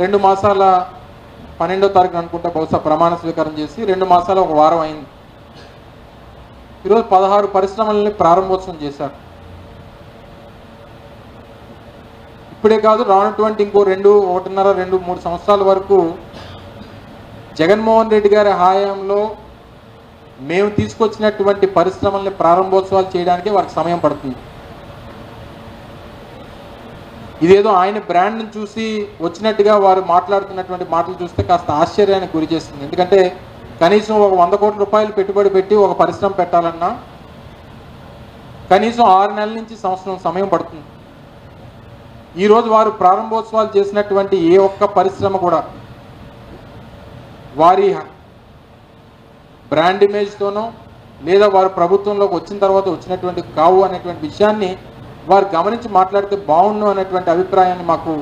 2 మాసాల 12వ తారీఖు అనుకుంటా బహుశా ప్రమాణ స్వీకారం చేసి 2 మాసాల 1 వారం అయింది. ఈరోజు 16 పరిశ్రమలని ప్రారంభోత్సవం చేశారు. ఇప్పుడే కాదు, రానటువంటి ఇంకో 1.5, 2, 3 సంవత్సరాల వరకు జగన్మోహన్ రెడ్డి గారి హయాంలో మేము తీసుకొచ్చినటువంటి పరిశ్రమల్ని ప్రారంభోత్సవాలు చేయడానికి వారికి సమయం పడుతుంది. ఇదేదో ఆయన బ్రాండ్ని చూసి వచ్చినట్టుగా వారు మాట్లాడుతున్నటువంటి మాటలు చూస్తే కాస్త ఆశ్చర్యానికి గురి చేస్తుంది. ఎందుకంటే కనీసం ఒక 100 కోట్ల రూపాయలు పెట్టుబడి పెట్టి ఒక పరిశ్రమ పెట్టాలన్నా కనీసం 6 నెలల నుంచి సంవత్సరం సమయం పడుతుంది. ఈరోజు వారు ప్రారంభోత్సవాలు చేసినటువంటి ఏ ఒక్క పరిశ్రమ కూడా వారి బ్రాండ్ ఇమేజ్తోనో లేదా వారు ప్రభుత్వంలోకి వచ్చిన తర్వాత వచ్చినటువంటి కావు అనేటువంటి విషయాన్ని వారు గమనించి మాట్లాడితే బాగుండు అనేటువంటి అభిప్రాయాన్ని మాకు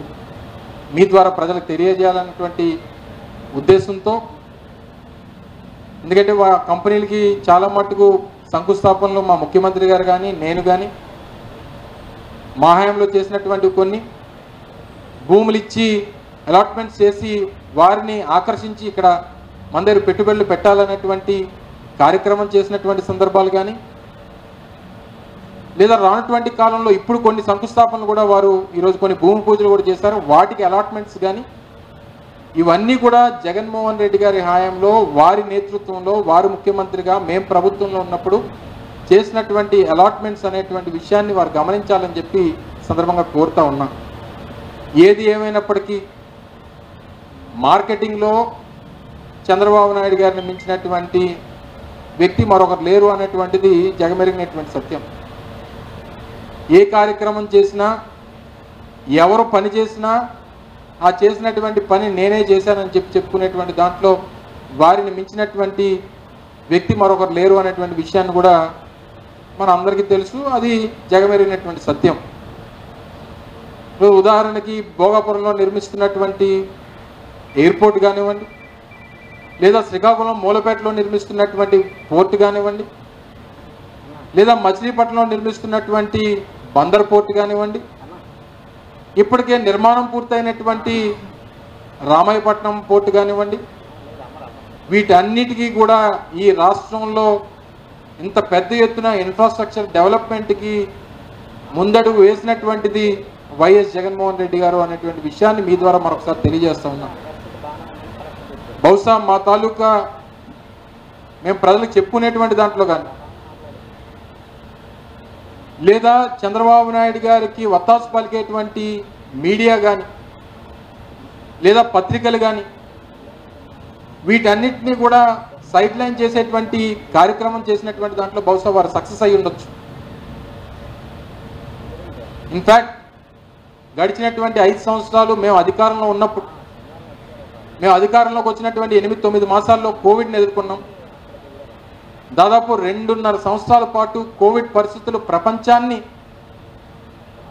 మీ ద్వారా ప్రజలకు తెలియజేయాలన్నటువంటి ఉద్దేశంతో, ఎందుకంటే కంపెనీలకి చాలా మట్టుకు శంకుస్థాపనలు మా ముఖ్యమంత్రి గారు కానీ నేను కానీ మా హయాంలో చేసినటువంటి కొన్ని భూములు ఇచ్చి అలాట్మెంట్స్ చేసి వారిని ఆకర్షించి ఇక్కడ మన దగ్గర పెట్టుబడులు పెట్టాలనేటువంటి కార్యక్రమం చేసినటువంటి సందర్భాలు కానీ, లేదా రానటువంటి కాలంలో ఇప్పుడు కొన్ని శంకుస్థాపనలు కూడా వారు ఈరోజు కొన్ని భూమి పూజలు కూడా చేశారు, వాటికి అలాట్మెంట్స్ కానీ, ఇవన్నీ కూడా జగన్మోహన్ రెడ్డి గారి హయాంలో వారి నేతృత్వంలో వారు ముఖ్యమంత్రిగా మేము ప్రభుత్వంలో ఉన్నప్పుడు చేసినటువంటి అలాట్మెంట్స్ అనేటువంటి విషయాన్ని వారు గమనించాలని చెప్పి సందర్భంగా కోరుతా ఉన్నాం. ఏది ఏమైనప్పటికీ మార్కెటింగ్లో చంద్రబాబు నాయుడు గారిని మించినటువంటి వ్యక్తి మరొకరు లేరు అనేటువంటిది జగమెరిగినటువంటి సత్యం. ఏ కార్యక్రమం చేసినా ఎవరు పని చేసినా ఆ చేసినటువంటి పని నేనే చేశానని చెప్పుకునేటువంటి దాంట్లో వారిని మించినటువంటి వ్యక్తి మరొకరు లేరు అనేటువంటి విషయాన్ని కూడా మన అందరికీ తెలుసు. అది జగమెరిగినటువంటి సత్యం. ఉదాహరణకి భోగాపురంలో నిర్మిస్తున్నటువంటి ఎయిర్పోర్ట్ కానివ్వండి, లేదా శ్రీకాకుళం మూలపేటలో నిర్మిస్తున్నటువంటి పోర్టు కానివ్వండి, లేదా మచిలీపట్నంలో నిర్మిస్తున్నటువంటి బందర్ పోర్టు కానివ్వండి, ఇప్పటికే నిర్మాణం పూర్తయినటువంటి రామాయపట్నం పోర్టు కానివ్వండి, వీటన్నిటికీ కూడా ఈ రాష్ట్రంలో ఇంత పెద్ద ఎత్తున ఇన్ఫ్రాస్ట్రక్చర్ డెవలప్మెంట్కి ముందడుగు వేసినటువంటిది వైఎస్ జగన్మోహన్ రెడ్డి గారు అనేటువంటి విషయాన్ని మీ ద్వారా మరొకసారి తెలియజేస్తా ఉన్నాం. బహుశా మా తాలూకా మేము ప్రజలకు చెప్పుకునేటువంటి దాంట్లో కానీ, లేదా చంద్రబాబు నాయుడు గారికి వత్తాసు పలికేటువంటి మీడియా కానీ, లేదా పత్రికలు కానీ, వీటన్నిటినీ కూడా సైడ్ లైన్ చేసేటువంటి కార్యక్రమం చేసినటువంటి దాంట్లో బహుశా వారు సక్సెస్ అయ్యి ఉండొచ్చు. ఇన్ఫ్యాక్ట్ గడిచినటువంటి 5 సంవత్సరాలు మేము అధికారంలో ఉన్నప్పుడు, మేము అధికారంలోకి వచ్చినటువంటి 8-9 మాసాల్లో కోవిడ్ని ఎదుర్కొన్నాం. దాదాపు 2.5 సంవత్సరాల పాటు కోవిడ్ పరిస్థితులు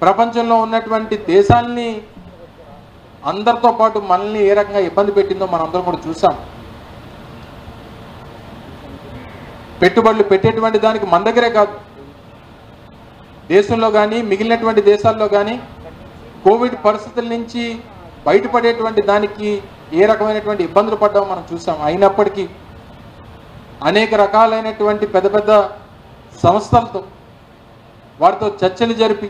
ప్రపంచంలో ఉన్నటువంటి దేశాలని అందరితో పాటు మనల్ని ఏ రకంగా ఇబ్బంది పెట్టిందో మనందరం కూడా చూసాం. పెట్టుబడులు పెట్టేటువంటి దానికి మన దగ్గరే కాదు, దేశంలో కానీ మిగిలినటువంటి దేశాల్లో కానీ కోవిడ్ పరిస్థితుల నుంచి బయటపడేటువంటి దానికి ఏ రకమైనటువంటి ఇబ్బందులు పడ్డామో మనం చూసాం. అయినప్పటికీ అనేక రకాలైనటువంటి పెద్ద పెద్ద సంస్థలతో వారితో చర్చలు జరిపి,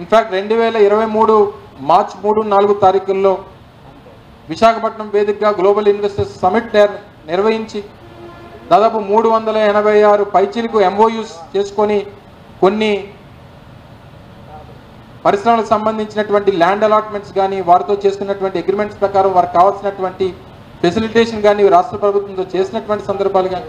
ఇన్ఫ్యాక్ట్ 2023 మార్చి 3-4 తారీఖుల్లో విశాఖపట్నం వేదికగా గ్లోబల్ ఇన్వెస్టర్స్ సమిట్ నిర్వహించి దాదాపు 386 పైచీలకు ఎంఓయూస్ చేసుకొని కొన్ని పరిశ్రమలకు సంబంధించినటువంటి ల్యాండ్ అలాట్మెంట్స్ కానీ, వారితో చేసుకున్నటువంటి అగ్రిమెంట్స్ ప్రకారం వారికి కావాల్సినటువంటి ఫెసిలిటేషన్ కానీ రాష్ట్ర ప్రభుత్వంతో చేసినటువంటి సందర్భాలు కానీ